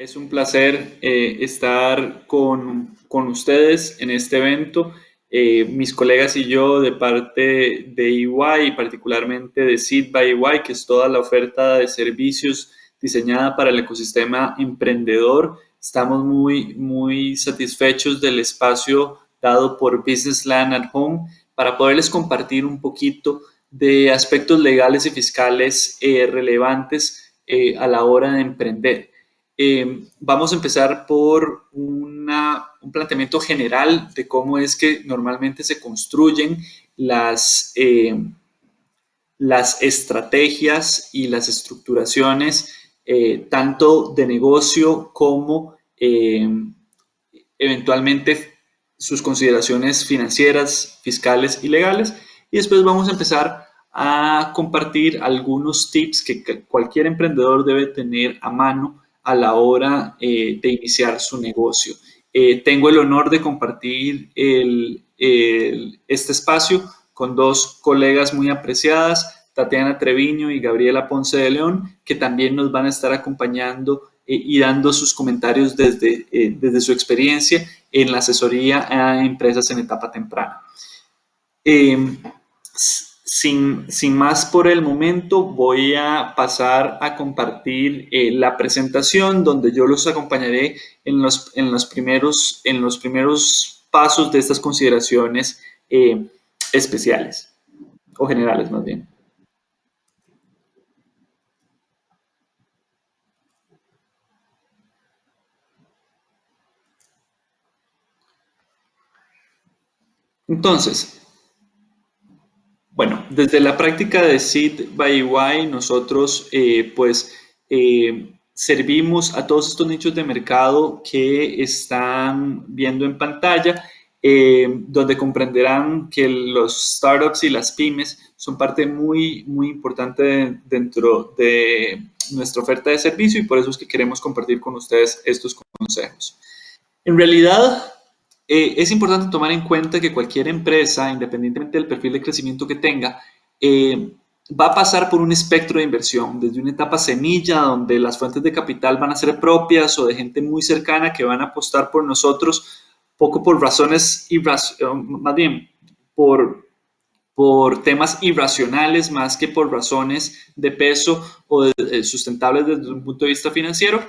Es un placer estar con ustedes en este evento. Mis colegas y yo de parte de EY y particularmente de Seed by EY, que es toda la oferta de servicios diseñada para el ecosistema emprendedor, estamos muy satisfechos del espacio dado por Business Land at Home para poderles compartir un poquito de aspectos legales y fiscales relevantes a la hora de emprender. Vamos a empezar por un planteamiento general de cómo es que normalmente se construyen las estrategias y las estructuraciones, tanto de negocio como eventualmente sus consideraciones financieras, fiscales y legales. Y después vamos a empezar a compartir algunos tips que cualquier emprendedor debe tener a mano a la hora de iniciar su negocio. Tengo el honor de compartir este espacio con dos colegas muy apreciadas, Tatiana Treviño y Gabriela Ponce de León, que también nos van a estar acompañando y dando sus comentarios desde su experiencia en la asesoría a empresas en etapa temprana. Sin más por el momento, voy a pasar a compartir la presentación donde yo los acompañaré en los primeros pasos de estas consideraciones especiales, o generales más bien. Entonces, bueno, desde la práctica de Seed by EY, nosotros servimos a todos estos nichos de mercado que están viendo en pantalla, donde comprenderán que los startups y las pymes son parte muy importante dentro de nuestra oferta de servicio y por eso es que queremos compartir con ustedes estos consejos. En realidad, es importante tomar en cuenta que cualquier empresa, independientemente del perfil de crecimiento que tenga, va a pasar por un espectro de inversión, desde una etapa semilla, donde las fuentes de capital van a ser propias o de gente muy cercana que van a apostar por nosotros, poco por razones, más bien por temas irracionales más que por razones de peso o sustentables desde un punto de vista financiero.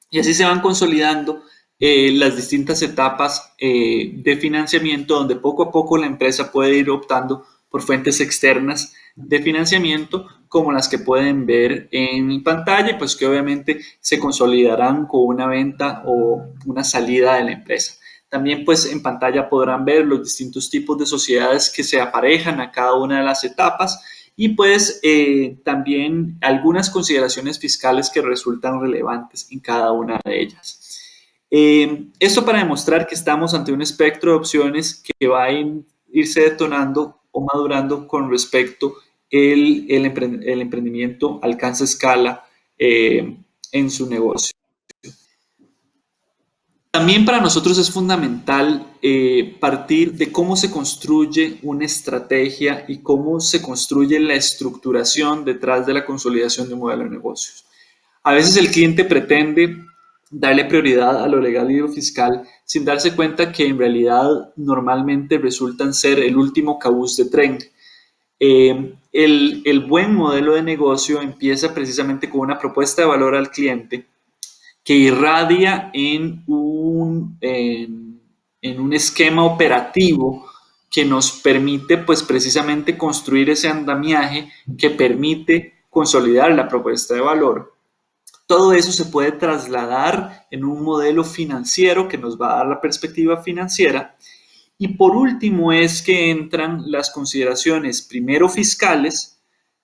Y así se van consolidando las distintas etapas de financiamiento, donde poco a poco la empresa puede ir optando por fuentes externas de financiamiento, como las que pueden ver en pantalla, pues que obviamente se consolidarán con una venta o una salida de la empresa. También pues en pantalla podrán ver los distintos tipos de sociedades que se aparejan a cada una de las etapas y pues también algunas consideraciones fiscales que resultan relevantes en cada una de ellas. Esto para demostrar que estamos ante un espectro de opciones que va a irse detonando o madurando con respecto el emprendimiento alcanza escala en su negocio. También para nosotros es fundamental partir de cómo se construye una estrategia y cómo se construye la estructuración detrás de la consolidación de un modelo de negocios. A veces el cliente pretende darle prioridad a lo legal y lo fiscal sin darse cuenta que en realidad normalmente resultan ser el último cabuz de tren. El buen modelo de negocio empieza precisamente con una propuesta de valor al cliente que irradia en un esquema operativo que nos permite pues precisamente construir ese andamiaje que permite consolidar la propuesta de valor. Todo eso se puede trasladar en un modelo financiero que nos va a dar la perspectiva financiera. Y por último es que entran las consideraciones primero fiscales,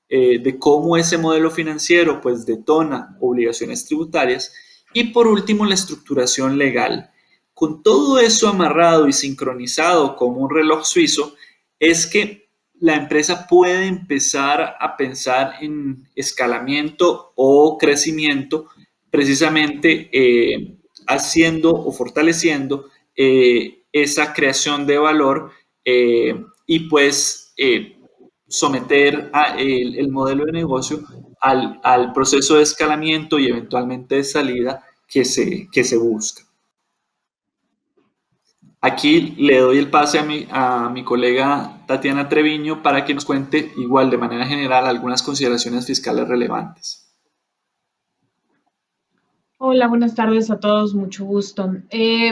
de cómo ese modelo financiero pues detona obligaciones tributarias y por último la estructuración legal. Con todo eso amarrado y sincronizado como un reloj suizo es que la empresa puede empezar a pensar en escalamiento o crecimiento precisamente haciendo o fortaleciendo esa creación de valor y pues someter el modelo de negocio al proceso de escalamiento y eventualmente de salida que se busca. Aquí le doy el pase a mi colega Tatiana Treviño para que nos cuente igual de manera general algunas consideraciones fiscales relevantes. Hola, buenas tardes a todos, mucho gusto.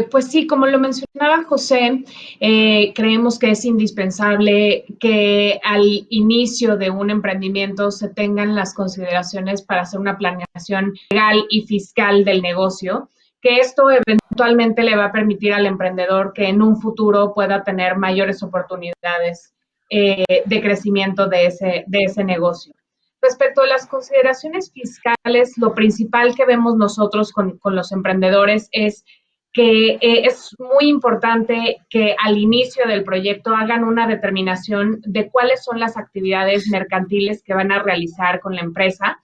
Pues sí, como lo mencionaba José, creemos que es indispensable que al inicio de un emprendimiento se tengan las consideraciones para hacer una planeación legal y fiscal del negocio, que esto eventualmente le va a permitir al emprendedor que en un futuro pueda tener mayores oportunidades de crecimiento de ese negocio. Respecto a las consideraciones fiscales, lo principal que vemos nosotros con los emprendedores es que es muy importante que al inicio del proyecto hagan una determinación de cuáles son las actividades mercantiles que van a realizar con la empresa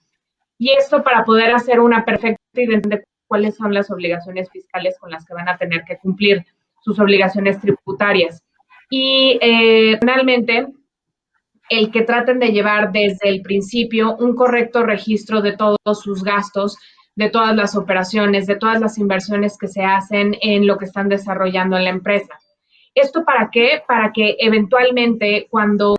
y esto para poder hacer una perfecta identificación de cuáles son las obligaciones fiscales con las que van a tener que cumplir sus obligaciones tributarias. Y finalmente, el que traten de llevar desde el principio un correcto registro de todos sus gastos, de todas las operaciones, de todas las inversiones que se hacen en lo que están desarrollando en la empresa. ¿Esto para qué? Para que eventualmente cuando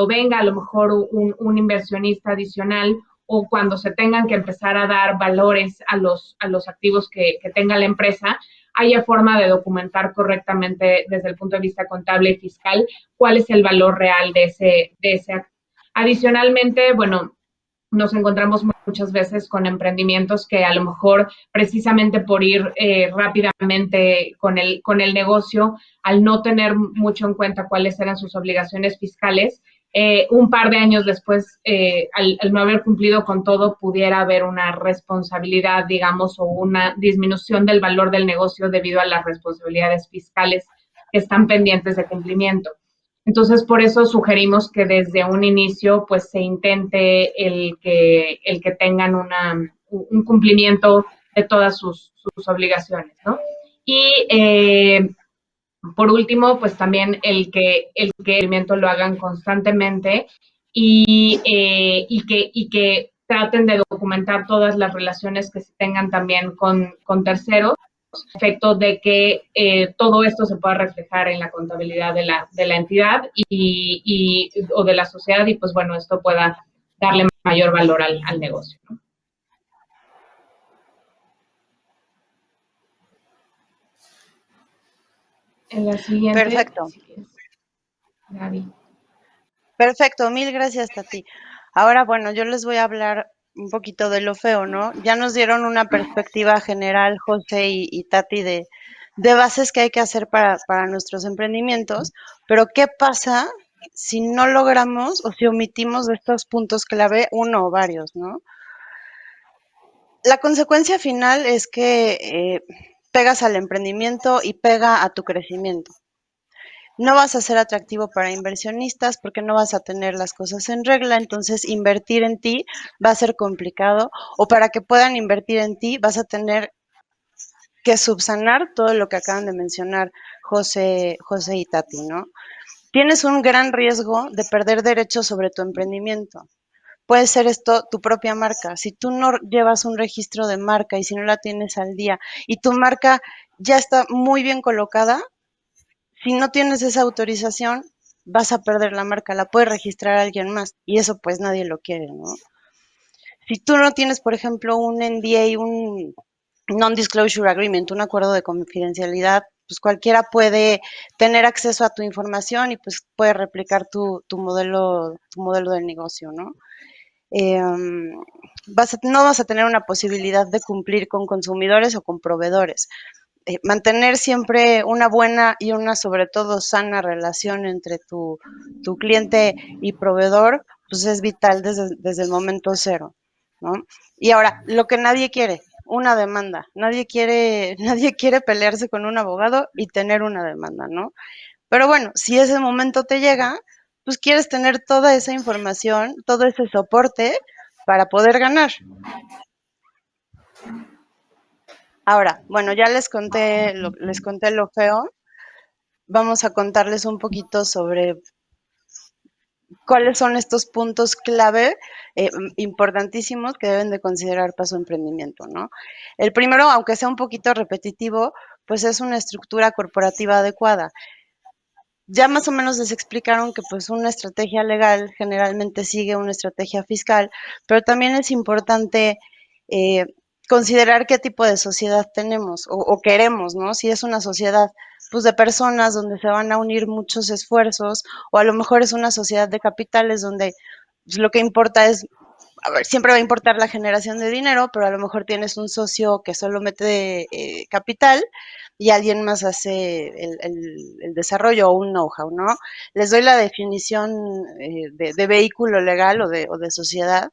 venga a lo mejor un inversionista adicional o cuando se tengan que empezar a dar valores a los activos que tenga la empresa, haya forma de documentar correctamente desde el punto de vista contable y fiscal cuál es el valor real de ese activo. Adicionalmente, bueno, nos encontramos muchas veces con emprendimientos que a lo mejor precisamente por ir rápidamente con el negocio, al no tener mucho en cuenta cuáles eran sus obligaciones fiscales, un par de años después, al no haber cumplido con todo, pudiera haber una responsabilidad, digamos, o una disminución del valor del negocio debido a las responsabilidades fiscales que están pendientes de cumplimiento. Entonces, por eso sugerimos que desde un inicio, pues se intente el que tengan un cumplimiento de todas sus obligaciones, ¿no? Y por último, pues también el cumplimiento lo hagan constantemente y que traten de documentar todas las relaciones que se tengan también con terceros, efecto de que todo esto se pueda reflejar en la contabilidad de la entidad o de la sociedad y pues bueno, esto pueda darle mayor valor al negocio, ¿no? En la siguiente, Perfecto. si quieres, Gaby. Perfecto, mil gracias, Tati. Ahora, bueno, yo les voy a hablar un poquito de lo feo, ¿no? Ya nos dieron una perspectiva general, José y Tati, de bases que hay que hacer para nuestros emprendimientos, pero ¿qué pasa si no logramos o si omitimos de estos puntos clave uno o varios, ¿no? La consecuencia final es que pegas al emprendimiento y pega a tu crecimiento. No vas a ser atractivo para inversionistas porque no vas a tener las cosas en regla, entonces invertir en ti va a ser complicado o para que puedan invertir en ti vas a tener que subsanar todo lo que acaban de mencionar José y Tati, ¿no? Tienes un gran riesgo de perder derechos sobre tu emprendimiento. Puede ser esto tu propia marca. Si tú no llevas un registro de marca y si no la tienes al día y tu marca ya está muy bien colocada, si no tienes esa autorización, vas a perder la marca, la puede registrar alguien más y eso pues nadie lo quiere, ¿no? Si tú no tienes, por ejemplo, un NDA, un Non-Disclosure Agreement, un acuerdo de confidencialidad, pues cualquiera puede tener acceso a tu información y pues puede replicar tu modelo de negocio, ¿no? No vas a tener una posibilidad de cumplir con consumidores o con proveedores. Mantener siempre una buena y una sobre todo sana relación entre tu cliente y proveedor, pues es vital desde el momento cero, ¿no? Y ahora, lo que nadie quiere, una demanda. Nadie quiere pelearse con un abogado y tener una demanda, ¿no? Pero bueno, si ese momento te llega, pues quieres tener toda esa información, todo ese soporte para poder ganar. Ahora, bueno, ya les conté lo feo. Vamos a contarles un poquito sobre cuáles son estos puntos clave importantísimos que deben de considerar para su emprendimiento, ¿no? El primero, aunque sea un poquito repetitivo, pues es una estructura corporativa adecuada. Ya más o menos les explicaron que pues una estrategia legal generalmente sigue una estrategia fiscal, pero también es importante eh, considerar qué tipo de sociedad tenemos o queremos, ¿no? Si es una sociedad pues de personas donde se van a unir muchos esfuerzos o a lo mejor es una sociedad de capitales donde pues, lo que importa es, a ver, siempre va a importar la generación de dinero, pero a lo mejor tienes un socio que solo mete capital y alguien más hace el desarrollo o un know-how, ¿no? Les doy la definición de vehículo legal o de sociedad,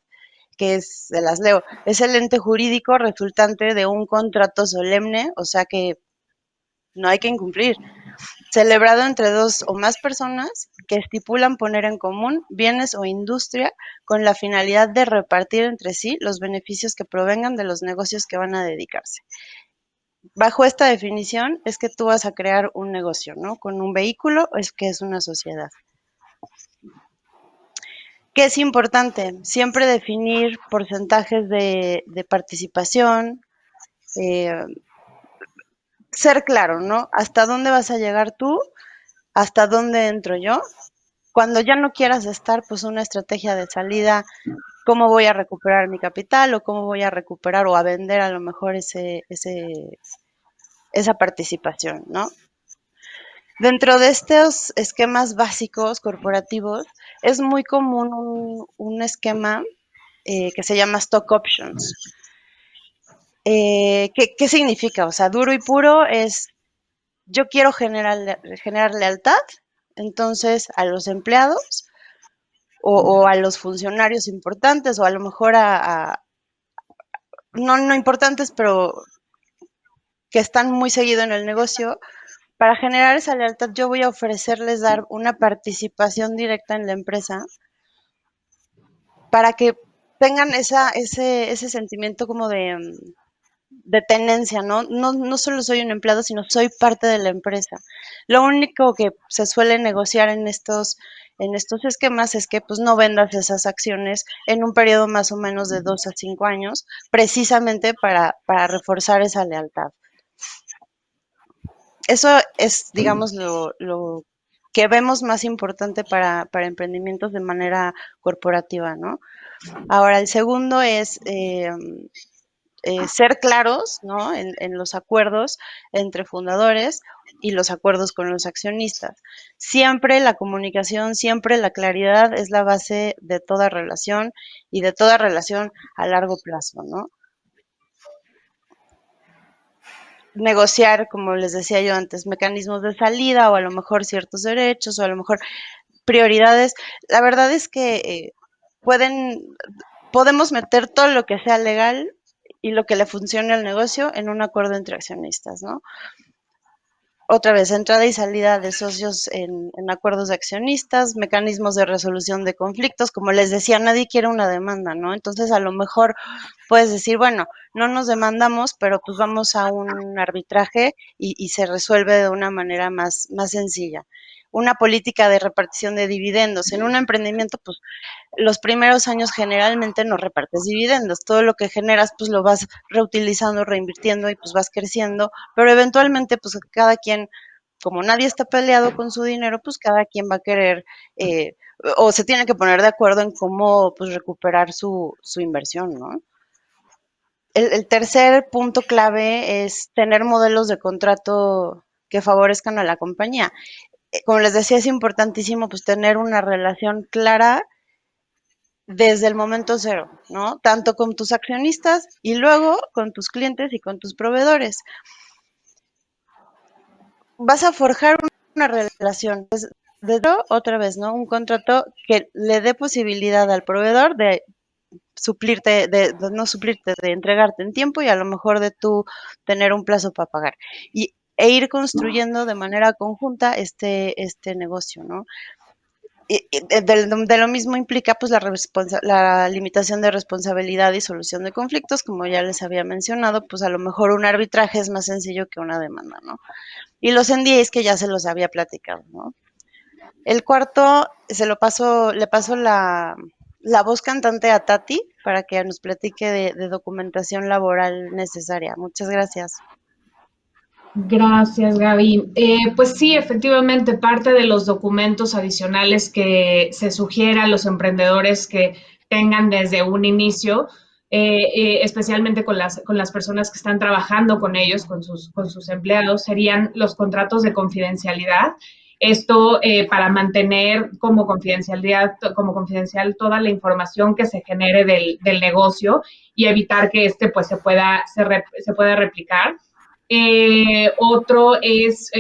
que es, se las leo, es el ente jurídico resultante de un contrato solemne, o sea que no hay que incumplir, celebrado entre dos o más personas que estipulan poner en común bienes o industria con la finalidad de repartir entre sí los beneficios que provengan de los negocios que van a dedicarse. Bajo esta definición es que tú vas a crear un negocio, ¿no? Con un vehículo es que es una sociedad. ¿Qué es importante? Siempre definir porcentajes de participación, eh, ser claro, ¿no? ¿Hasta dónde vas a llegar tú? ¿Hasta dónde entro yo? Cuando ya no quieras estar, pues una estrategia de salida, cómo voy a recuperar mi capital o cómo voy a recuperar o a vender a lo mejor esa participación, ¿no? Dentro de estos esquemas básicos corporativos, es muy común un esquema que se llama stock options. ¿Qué significa? O sea, duro y puro es, yo quiero generar lealtad, entonces a los empleados o a los funcionarios importantes o a lo mejor no importantes, pero que están muy seguido en el negocio, para generar esa lealtad yo voy a ofrecerles dar una participación directa en la empresa para que tengan ese sentimiento como de tenencia, ¿no? No solo soy un empleado, sino soy parte de la empresa. Lo único que se suele negociar en estos esquemas es que pues no vendas esas acciones en un periodo más o menos de 2 a 5 años, precisamente para reforzar esa lealtad. Eso es, digamos, lo que vemos más importante para emprendimientos de manera corporativa, ¿no? Ahora, el segundo es ser claros, ¿no? En los acuerdos entre fundadores y los acuerdos con los accionistas. Siempre la comunicación, siempre la claridad es la base de toda relación y de toda relación a largo plazo, ¿no? Negociar, como les decía yo antes, mecanismos de salida o a lo mejor ciertos derechos o a lo mejor prioridades. La verdad es que podemos meter todo lo que sea legal y lo que le funcione al negocio en un acuerdo entre accionistas, ¿no? Otra vez, entrada y salida de socios en acuerdos de accionistas, mecanismos de resolución de conflictos. Como les decía, nadie quiere una demanda, ¿no? Entonces, a lo mejor puedes decir, bueno, no nos demandamos, pero pues vamos a un arbitraje y se resuelve de una manera más sencilla. Una política de repartición de dividendos. En un emprendimiento, pues los primeros años generalmente no repartes dividendos, todo lo que generas pues lo vas reutilizando, reinvirtiendo y pues vas creciendo, pero eventualmente pues cada quien, como nadie está peleado con su dinero, pues cada quien va a querer o se tiene que poner de acuerdo en cómo pues recuperar su inversión, ¿no? El tercer punto clave es tener modelos de contrato que favorezcan a la compañía. Como les decía, es importantísimo pues tener una relación clara desde el momento cero, ¿no? Tanto con tus accionistas y luego con tus clientes y con tus proveedores. Vas a forjar una relación. Desde otra vez, ¿no? Un contrato que le dé posibilidad al proveedor de suplirte, de no suplirte, de entregarte en tiempo y a lo mejor de tú tener un plazo para pagar. E ir construyendo de manera conjunta este negocio, ¿no? De lo mismo implica pues la limitación de responsabilidad y solución de conflictos, como ya les había mencionado, pues a lo mejor un arbitraje es más sencillo que una demanda, ¿no? Y los NDAs que ya se los había platicado, ¿no? El cuarto le paso la voz cantante a Tati para que nos platique de documentación laboral necesaria. Muchas gracias. Gracias, Gaby. Pues sí, efectivamente, parte de los documentos adicionales que se sugiere a los emprendedores que tengan desde un inicio, especialmente con las personas que están trabajando con ellos, con sus empleados, serían los contratos de confidencialidad. Esto para mantener como confidencial toda la información que se genere del negocio y evitar que este pues se pueda replicar. Otro es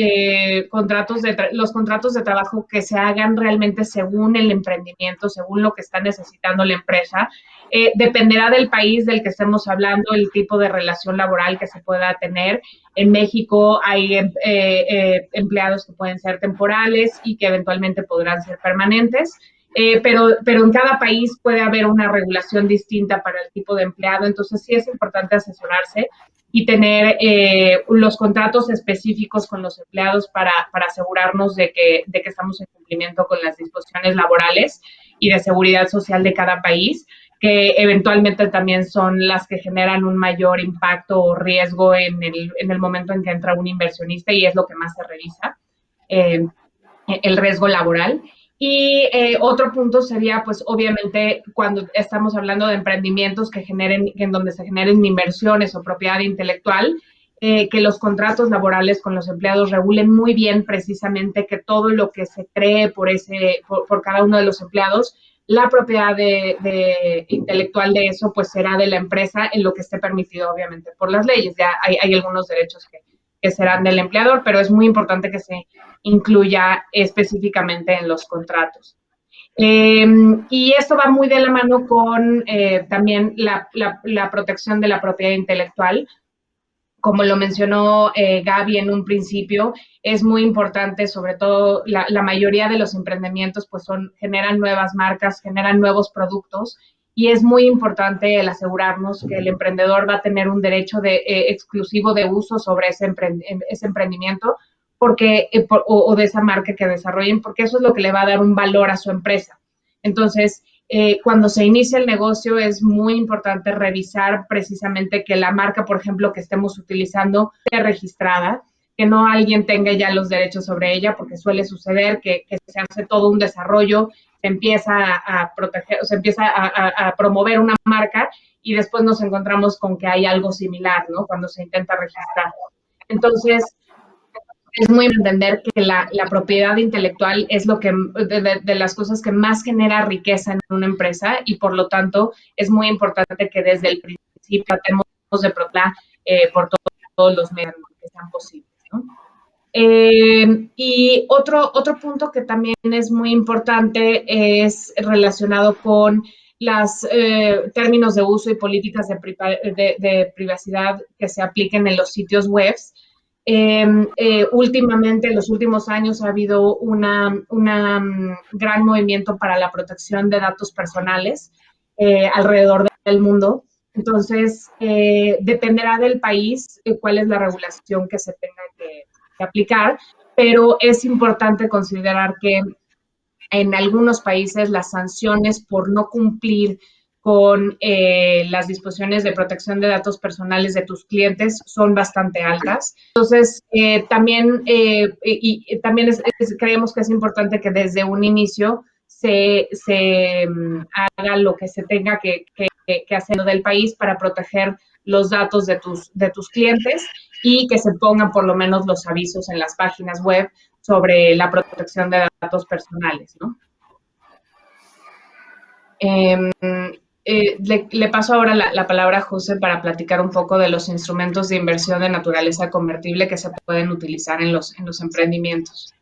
los contratos de trabajo que se hagan realmente según el emprendimiento, según lo que está necesitando la empresa. Dependerá del país del que estemos hablando, el tipo de relación laboral que se pueda tener. En México hay empleados que pueden ser temporales y que eventualmente podrán ser permanentes. Pero en cada país puede haber una regulación distinta para el tipo de empleado, entonces sí es importante asesorarse y tener los contratos específicos con los empleados para asegurarnos de que estamos en cumplimiento con las disposiciones laborales y de seguridad social de cada país, que eventualmente también son las que generan un mayor impacto o riesgo en el momento en que entra un inversionista y es lo que más se revisa, eh, el riesgo laboral. Y otro punto sería, pues obviamente, cuando estamos hablando de emprendimientos que generen, en donde se generen inversiones o propiedad intelectual, que los contratos laborales con los empleados regulen muy bien precisamente que todo lo que se cree por cada uno de los empleados, la propiedad intelectual de eso, pues será de la empresa en lo que esté permitido, obviamente, por las leyes. Ya hay algunos derechos que serán del empleador, pero es muy importante que se incluya específicamente en los contratos. Y esto va muy de la mano con también la protección de la propiedad intelectual. Como lo mencionó Gaby en un principio, es muy importante, sobre todo la mayoría de los emprendimientos pues generan nuevas marcas, generan nuevos productos y es muy importante el asegurarnos que el emprendedor va a tener un derecho exclusivo de uso sobre ese emprendimiento porque, o de esa marca que desarrollen, porque eso es lo que le va a dar un valor a su empresa. Entonces, cuando se inicia el negocio es muy importante revisar precisamente que la marca, por ejemplo, que estemos utilizando esté registrada, que no alguien tenga ya los derechos sobre ella, porque suele suceder que se hace todo un desarrollo, se empieza a proteger, o se empieza a promover una marca y después nos encontramos con que hay algo similar, ¿no? Cuando se intenta registrar. Entonces, es muy entender que la propiedad intelectual es lo que de las cosas que más genera riqueza en una empresa y por lo tanto es muy importante que desde el principio tratemos de protegerla todos los medios que sean posibles, ¿no? Y otro punto que también es muy importante es relacionado con los términos de uso y políticas de privacidad que se apliquen en los sitios web. Últimamente, en los últimos años, ha habido un gran movimiento para la protección de datos personales alrededor del mundo. Entonces, dependerá del país cuál es la regulación que se tenga que aplicar, pero es importante considerar que en algunos países las sanciones por no cumplir con las disposiciones de protección de datos personales de tus clientes son bastante altas. Entonces, también creemos que es importante que desde un inicio se haga lo que se tenga que hacer del país para proteger los datos de tus clientes y que se pongan por lo menos los avisos en las páginas web sobre la protección de datos personales, ¿no? Le paso ahora la palabra a José para platicar un poco de los instrumentos de inversión de naturaleza convertible que se pueden utilizar en los emprendimientos.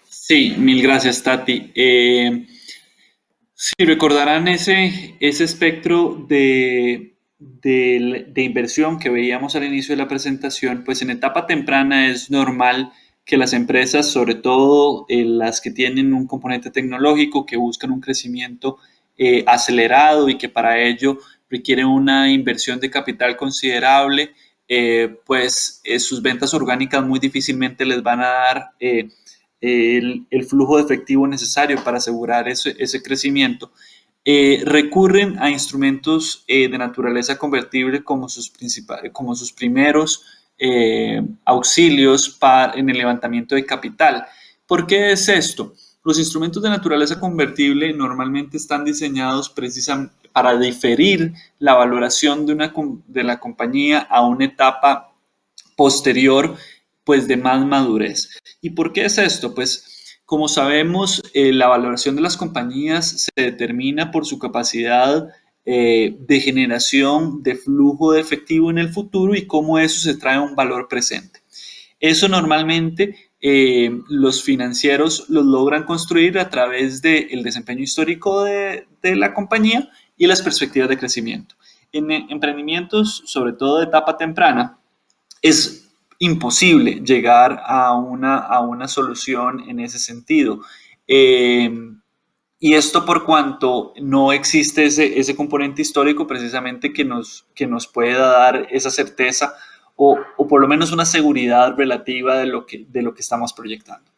Sí, mil gracias, Tati. Si recordarán ese espectro de inversión que veíamos al inicio de la presentación, pues en etapa temprana es normal que las empresas, sobre todo las que tienen un componente tecnológico, que buscan un crecimiento acelerado y que para ello requieren una inversión de capital considerable, pues sus ventas orgánicas muy difícilmente les van a dar el flujo de efectivo necesario para asegurar ese crecimiento, recurren a instrumentos de naturaleza convertible como sus primeros auxilios en el levantamiento de capital. ¿Por qué es esto? Los instrumentos de naturaleza convertible normalmente están diseñados precisamente para diferir la valoración de la compañía a una etapa posterior, pues de más madurez. ¿Y por qué es esto? Pues como sabemos, la valoración de las compañías se determina por su capacidad de generación de flujo de efectivo en el futuro y cómo eso se trae a un valor presente. Eso normalmente los financieros los logran construir a través del desempeño histórico de la compañía y las perspectivas de crecimiento. En emprendimientos, sobre todo de etapa temprana, es imposible llegar a una solución en ese sentido. Y esto por cuanto no existe ese componente histórico precisamente que nos pueda dar esa certeza o por lo menos una seguridad relativa de lo que estamos proyectando.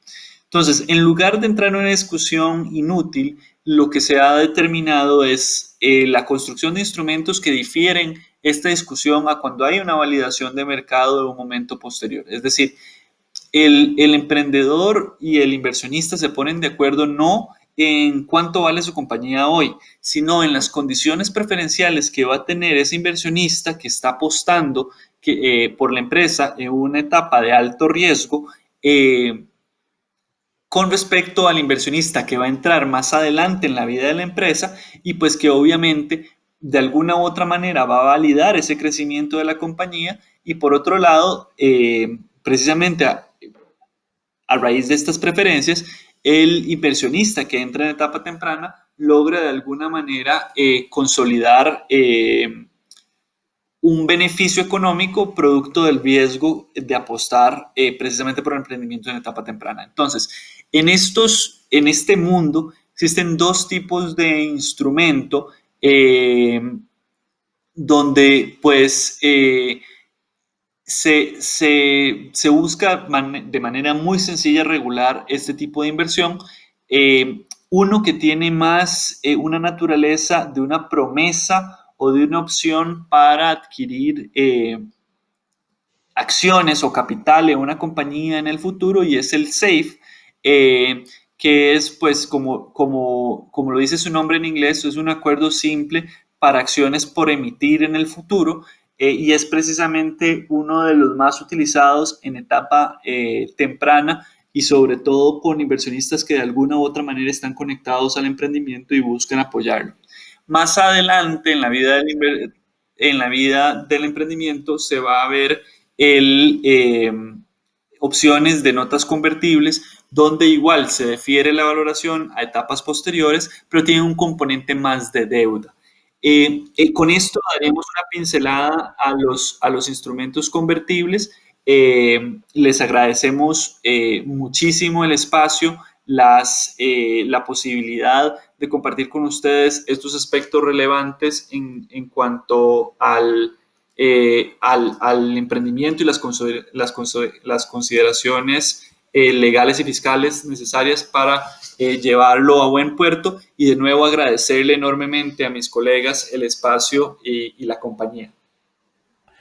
Entonces, en lugar de entrar en una discusión inútil, lo que se ha determinado es la construcción de instrumentos que difieren esta discusión a cuando hay una validación de mercado de un momento posterior. Es decir, el emprendedor y el inversionista se ponen de acuerdo no en cuánto vale su compañía hoy, sino en las condiciones preferenciales que va a tener ese inversionista que está apostando por la empresa en una etapa de alto riesgo, con respecto al inversionista que va a entrar más adelante en la vida de la empresa y pues que obviamente de alguna u otra manera va a validar ese crecimiento de la compañía y por otro lado, precisamente a raíz de estas preferencias, el inversionista que entra en etapa temprana logra de alguna manera consolidar un beneficio económico producto del riesgo de apostar precisamente por el emprendimiento en etapa temprana. Entonces, en este mundo existen dos tipos de instrumento donde pues se busca de manera muy sencilla regular este tipo de inversión. Uno que tiene más una naturaleza de una promesa o de una opción para adquirir acciones o capital en una compañía en el futuro y es el SAFE, que es pues como lo dice su nombre en inglés, es un acuerdo simple para acciones por emitir en el futuro y es precisamente uno de los más utilizados en etapa temprana y sobre todo con inversionistas que de alguna u otra manera están conectados al emprendimiento y buscan apoyarlo. Más adelante en la vida del emprendimiento se va a ver opciones de notas convertibles donde igual se difiere la valoración a etapas posteriores, pero tiene un componente más de deuda. Con esto daremos una pincelada a los instrumentos convertibles. Les agradecemos muchísimo el espacio, la posibilidad de compartir con ustedes estos aspectos relevantes en cuanto al emprendimiento y las consideraciones legales y fiscales necesarias para llevarlo a buen puerto y de nuevo agradecerle enormemente a mis colegas el espacio y la compañía.